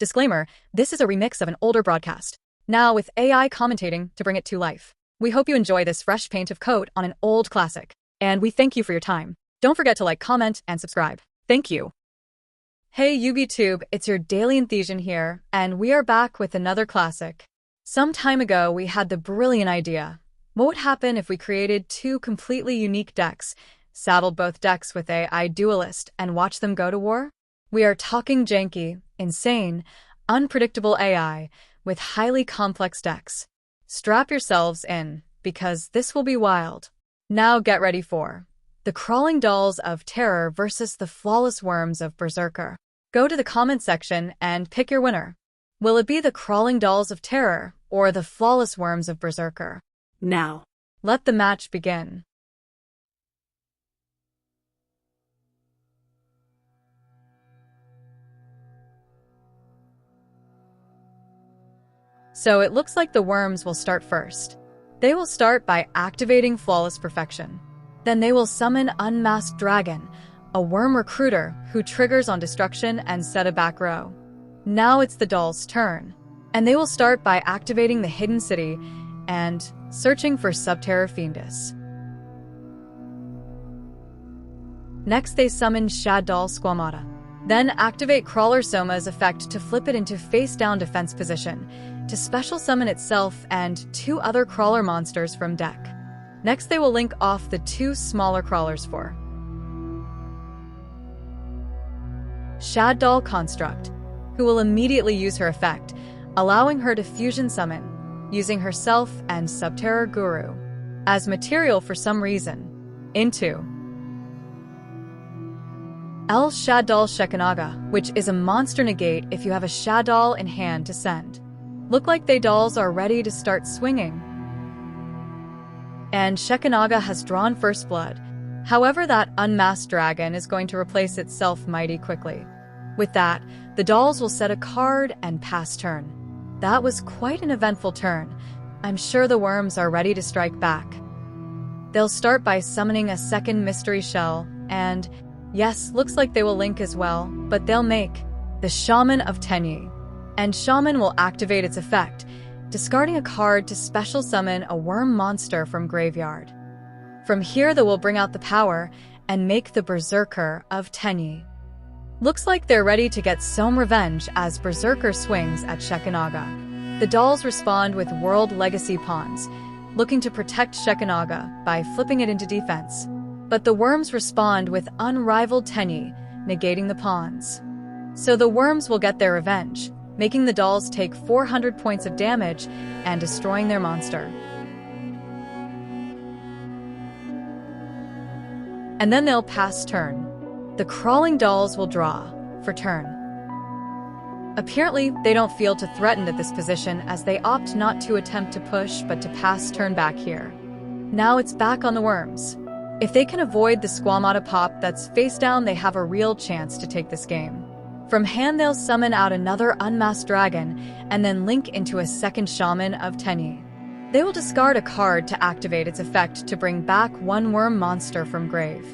Disclaimer, this is a remix of an older broadcast, now with AI commentating to bring it to life. We hope you enjoy this fresh paint of coat on an old classic, and we thank you for your time. Don't forget to like, comment, and subscribe. Thank you. Hey UBTube, it's your daily Enthision here, and we are back with another classic. Some time ago, we had the brilliant idea. What would happen if we created two completely unique decks, saddled both decks with AI Duelist, and watched them go to war? We are talking janky, insane, unpredictable AI with highly complex decks. Strap yourselves in, because this will be wild. Now get ready for the Crawling Dolls of Terror versus the flawless Wyrms of Berserker. Go to the comment section and pick your winner. Will it be the Crawling Dolls of Terror or the flawless Wyrms of Berserker? Now, let the match begin. So it looks like the Wyrms will start first. They will start by activating Flawless Perfection. Then they will summon Unmasked Dragon, a worm recruiter who triggers on destruction and set a back row. Now it's the dolls' turn, and they will start by activating the Hidden City and searching for Subterra Fiendus. Next they summon Shadoll Squamata. Then activate Crawler Soma's effect to flip it into face-down defense position, to special summon itself and two other crawler monsters from deck. Next they will link off the two smaller crawlers for Shadoll Construct, who will immediately use her effect, allowing her to fusion summon, using herself and Subterra Guru as material for some reason, into El Shadoll Shekanaga, which is a monster negate if you have a Shadoll in hand to send. Look like they dolls are ready to start swinging. And Shekanaga has drawn first blood. However, that Unmasked Dragon is going to replace itself mighty quickly. With that, the dolls will set a card and pass turn. That was quite an eventful turn. I'm sure the Wyrms are ready to strike back. They'll start by summoning a second mystery shell, and yes, looks like they will link as well, but they'll make the Shaman of Tenyi. And Shaman will activate its effect, discarding a card to special summon a worm monster from graveyard. From here they will bring out the power and make the Berserker of Tenyi. Looks like they're ready to get some revenge as Berserker swings at Shekanaga. The dolls respond with World Legacy Pawns, looking to protect Shekanaga by flipping it into defense. But the Wyrms respond with Unrivaled Tenyi, negating the pawns. So the Wyrms will get their revenge, making the dolls take 400 points of damage and destroying their monster. And then they'll pass turn. The Crawling Dolls will draw for turn. Apparently, they don't feel too threatened at this position as they opt not to attempt to push but to pass turn back here. Now it's back on the Wyrms. If they can avoid the Squamata pop that's face down, they have a real chance to take this game. From hand they'll summon out another Unmasked Dragon and then link into a second Shaman of Tenyi. They will discard a card to activate its effect to bring back one worm monster from grave.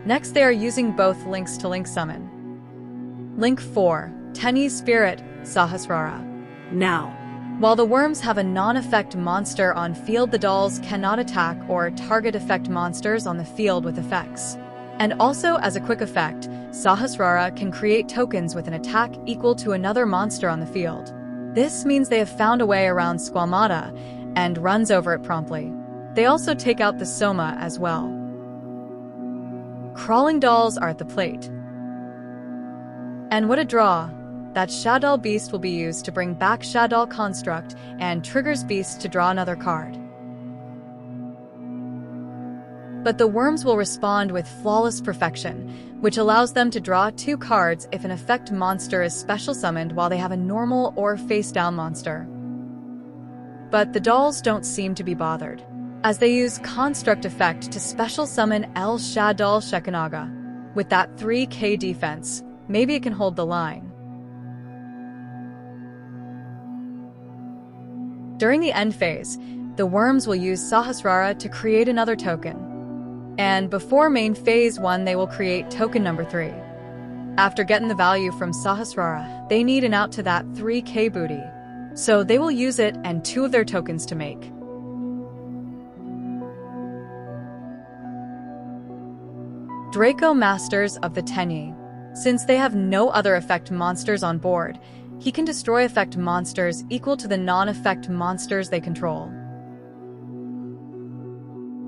Next they are using both links to link summon. Link 4, Tenyi Spirit, Sahasrara. now, While the Wyrms have a non-effect monster on field, the dolls cannot attack or target effect monsters on the field with effects. And also, as a quick effect, Sahasrara can create tokens with an attack equal to another monster on the field. This means they have found a way around Squamata and runs over it promptly. They also take out the Soma as well. Crawling Dolls are at the plate. And what a draw! That Shadoll Beast will be used to bring back Shadoll Construct and triggers Beast to draw another card. But the Wyrms will respond with Flawless Perfection, which allows them to draw two cards if an effect monster is special summoned while they have a normal or face-down monster. But the dolls don't seem to be bothered, as they use Construct effect to special summon El Shadoll Shekanaga. With that 3k defense, maybe it can hold the line. During the end phase, the Wyrms will use Sahasrara to create another token. And before main phase 1, they will create token number 3. After getting the value from Sahasrara, they need an out to that 3k booty. So they will use it and 2 of their tokens to make. Draco Masters of the Tenyi. Since they have no other effect monsters on board, he can destroy effect monsters equal to the non-effect monsters they control.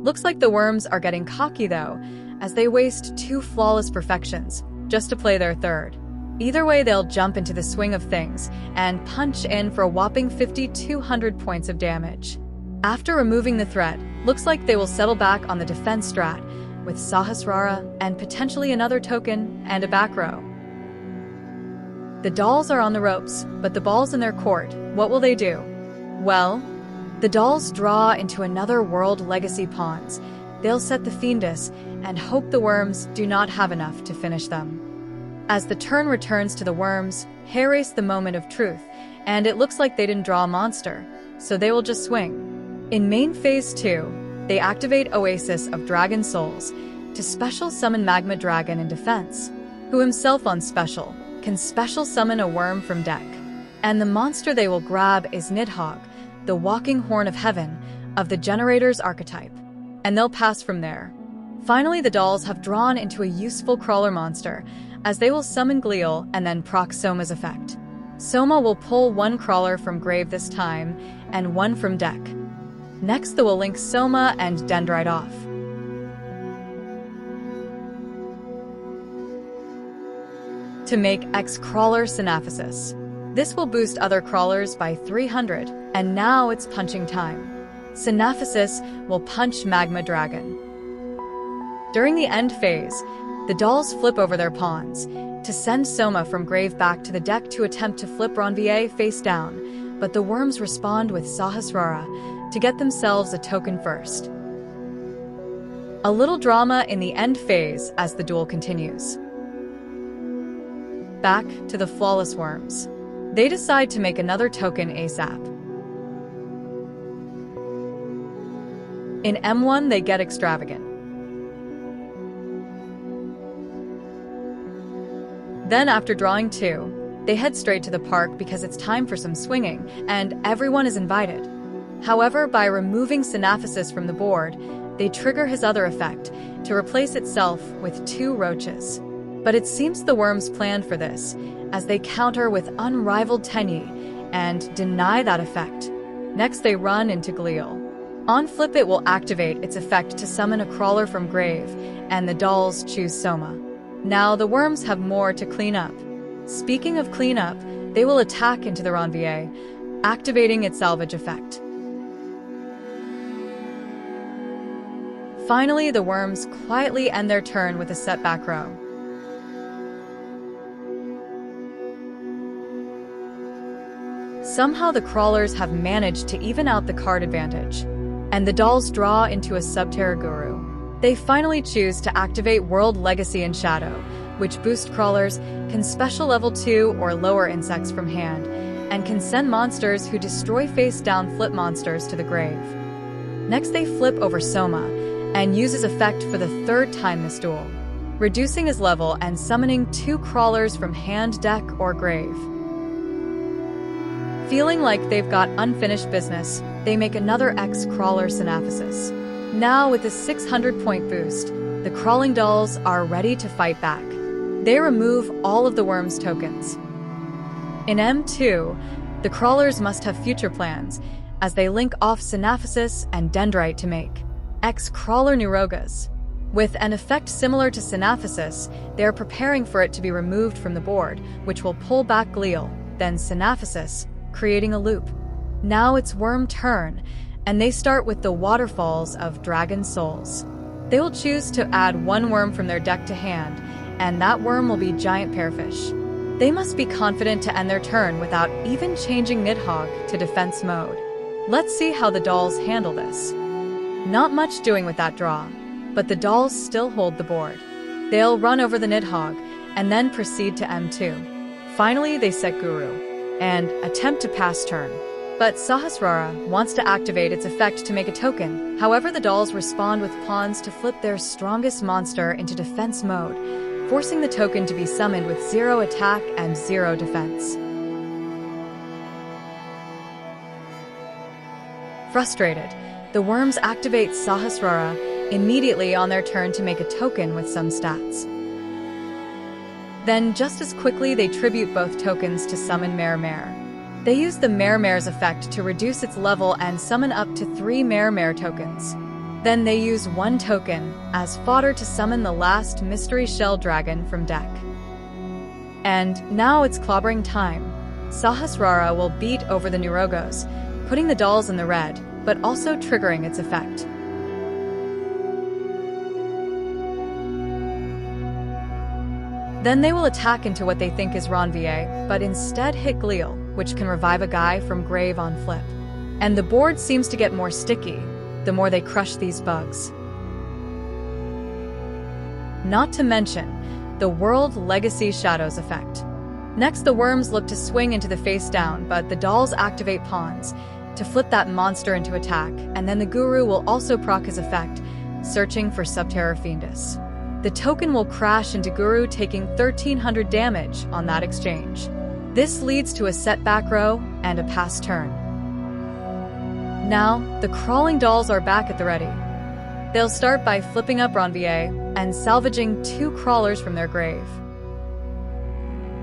Looks like the Wyrms are getting cocky though, as they waste 2 flawless perfections just to play their third. Either way, they'll jump into the swing of things and punch in for a whopping 5,200 points of damage. After removing the threat, looks like they will settle back on the defense strat with Sahasrara and potentially another token and a back row. The dolls are on the ropes, but the ball's in their court. What will they do? Well, the dolls draw into another World Legacy pawns. They'll set the Fiendess and hope the Wyrms do not have enough to finish them. As the turn returns to the Wyrms, hair-race the moment of truth, and it looks like they didn't draw a monster, so they will just swing. In main phase 2, they activate Oasis of Dragon Souls to special summon Magma Dragon in defense, who himself on special can special summon a worm from deck. And the monster they will grab is Nidhogg, the walking horn of heaven of the generator's archetype, and they'll pass from there. Finally, the dolls have drawn into a useful crawler monster, as they will summon Gleal and then proc Soma's effect. Soma will pull 1 crawler from grave this time, and 1 from deck. Next, they will link Soma and Dendrite off. To make X-Crawler Synaphysis. This will boost other crawlers by 300, and now it's punching time. Synaphysis will punch Magma Dragon. During the end phase, the dolls flip over their pawns to send Soma from grave back to the deck to attempt to flip Ronvier face down, but the Wyrms respond with Sahasrara to get themselves a token first. A little drama in the end phase as the duel continues. Back to the flawless Wyrms. They decide to make another token ASAP. In M1, they get Extravagant. Then, after drawing 2, they head straight to the park because it's time for some swinging, and everyone is invited. However, by removing Synaphysis from the board, they trigger his other effect to replace itself with 2 roaches. But it seems the Wyrms planned for this, as they counter with Unrivaled Tenyi and deny that effect. Next, they run into Gleal. On flip, it will activate its effect to summon a crawler from grave, and the dolls choose Soma. Now, the Wyrms have more to clean up. Speaking of cleanup, they will attack into the Ronvier, activating its salvage effect. Finally, the Wyrms quietly end their turn with a setback row. Somehow the crawlers have managed to even out the card advantage, and the dolls draw into a Subterra Guru. They finally choose to activate World Legacy in Shadow, which boost crawlers, can special level 2 or lower insects from hand, and can send monsters who destroy face-down flip monsters to the grave. Next, they flip over Soma, and use his effect for the 3rd time this duel, reducing his level and summoning 2 crawlers from hand, deck, or grave. Feeling like they've got unfinished business, they make another X-Crawler Synaphysis. Now, with a 600-point boost, the crawling dolls are ready to fight back. They remove all of the Wyrms tokens. In M2, the crawlers must have future plans, as they link off Synaphysis and Dendrite to make X-Crawler Neurogas. With an effect similar to Synaphysis, they are preparing for it to be removed from the board, which will pull back Gleal, then Synaphysis, creating a loop. Now it's Wyrm turn, and they start with the Waterfalls of Dragon Souls. They will choose to add 1 worm from their deck to hand, and that worm will be Giant Pearfish. They must be confident to end their turn without even changing Nidhogg to defense mode. Let's see how the dolls handle this. Not much doing with that draw, but the dolls still hold the board. They'll run over the Nidhogg, and then proceed to M2. Finally, they set Guru, and attempt to pass turn. But Sahasrara wants to activate its effect to make a token. However, the dolls respond with pawns to flip their strongest monster into defense mode, forcing the token to be summoned with 0 attack and 0 defense. Frustrated, the Wyrms activate Sahasrara immediately on their turn to make a token with some stats. Then, just as quickly, they tribute both tokens to summon Mare. They use the Mare's effect to reduce its level and summon up to 3 Mare tokens. Then they use 1 token as fodder to summon the last Mystery Shell Dragon from deck. And now it's clobbering time. Sahasrara will beat over the Nurogos, putting the dolls in the red, but also triggering its effect. Then they will attack into what they think is Ranvier, but instead hit Gliel, which can revive a guy from grave on flip. And the board seems to get more sticky the more they crush these bugs. Not to mention the World Legacy Shadows effect. Next, the Wyrms look to swing into the face down, but the dolls activate pawns to flip that monster into attack, and then the Guru will also proc his effect, searching for Subterra Fiendus. The token will crash into Guru, taking 1300 damage on that exchange. This leads to a setback row and a pass turn. Now, the Krawling dolls are back at the ready. They'll start by flipping up Ranvier and salvaging 2 crawlers from their grave.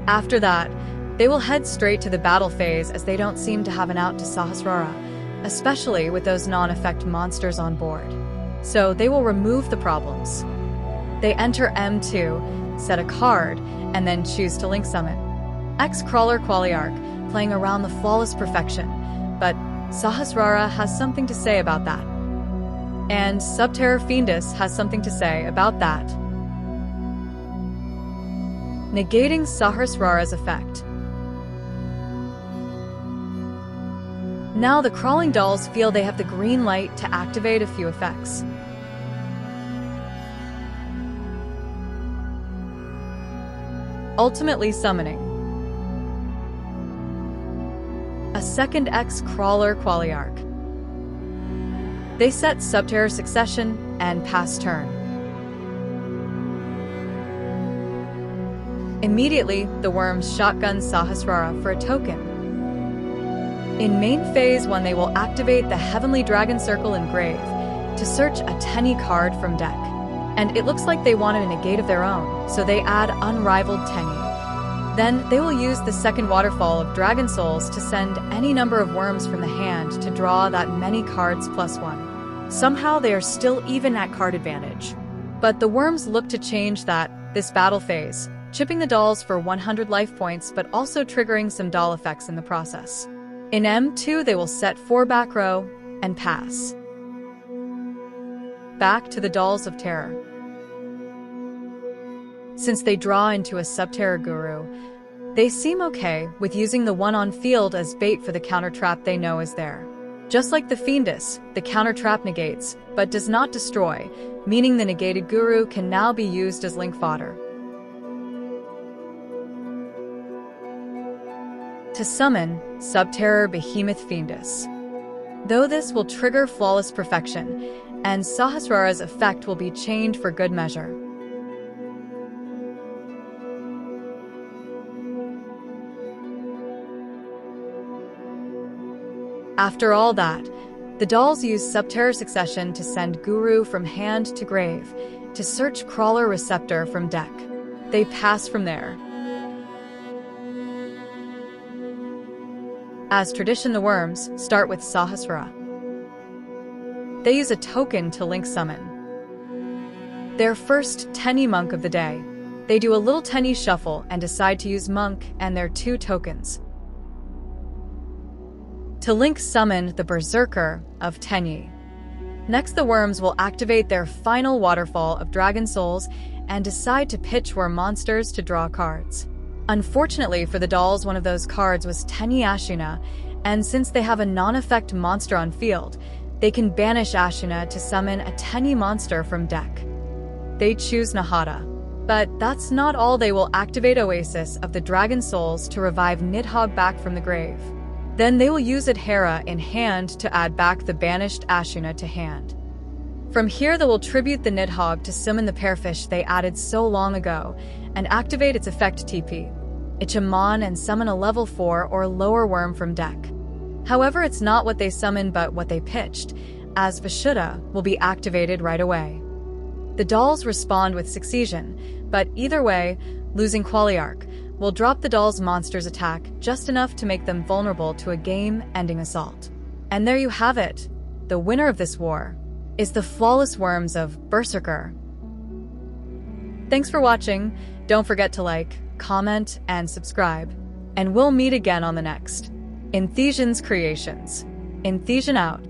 After that, they will head straight to the battle phase as they don't seem to have an out to Sahasrara, especially with those non-effect monsters on board. So they will remove the problems. They enter M2, set a card, and then choose to link summon X-Crawler Qualiarch, playing around the flawless perfection, but Sahasrara has something to say about that. And Subterra Fiendus has something to say about that. Negating Sahasrara's effect. Now the Krawling dolls feel they have the green light to activate a few effects. Ultimately summoning a second X-Crawler Qualiarch. They set Subterra Succession and pass turn. Immediately, the Wyrms shotgun Sahasrara for a token. In main phase 1, they will activate the Heavenly Dragon Circle Engrave to search a Tenny card from deck. And it looks like they wanted a negate of their own, so they add Unrivaled Tenny. Then they will use the second waterfall of Dragon Souls to send any number of Wyrms from the hand to draw that many cards +1. Somehow they are still even at card advantage. But the Wyrms look to change that this battle phase, chipping the dolls for 100 life points but also triggering some doll effects in the process. In M2 they will set 4 back row and pass. Back to the Dolls of Terror. Since they draw into a Subterra Guru, they seem okay with using the one on field as bait for the counter trap they know is there. Just like the Fiendus, the counter trap negates, but does not destroy, meaning the negated Guru can now be used as link fodder. To summon Subterror Behemoth Fiendus. Though this will trigger Flawless Perfection, and Sahasrara's effect will be chained for good measure. After all that, the dolls use Subterra Succession to send Guru from hand to grave, to search Crawler Receptor from deck. They pass from there. As tradition, the Wyrms start with Sahasrara. They use a token to link summon their first Tenny Monk of the day. They do a little Tenny shuffle and decide to use Monk and their 2 tokens to link summon the Berserker of Tenyi. Next, the Wyrms will activate their final waterfall of Dragon Souls and decide to pitch Wyrm monsters to draw cards. Unfortunately for the dolls, one of those cards was Tenyi Ashuna, and since they have a non-effect monster on field, they can banish Ashuna to summon a Tenyi monster from deck. They choose Nahata. But that's not all. They will activate Oasis of the Dragon Souls to revive Nidhogg back from the grave. Then they will use Adhera in hand to add back the banished Ashuna to hand. From here, they will tribute the Nidhogg to summon the pairfish they added so long ago and activate its effect TP. Itchamon and summon a level 4 or lower worm from deck. However, it's not what they summoned but what they pitched, as Vishuddha will be activated right away. The dolls respond with Succession, but either way, losing Qualiarch will drop the dolls' monster's attack just enough to make them vulnerable to a game-ending assault. And there you have it. The winner of this war is the flawless Wyrms of Berserker. Thanks for watching. Don't forget to like, comment, and subscribe. And we'll meet again on the next Enthision's Creations. Enthision out.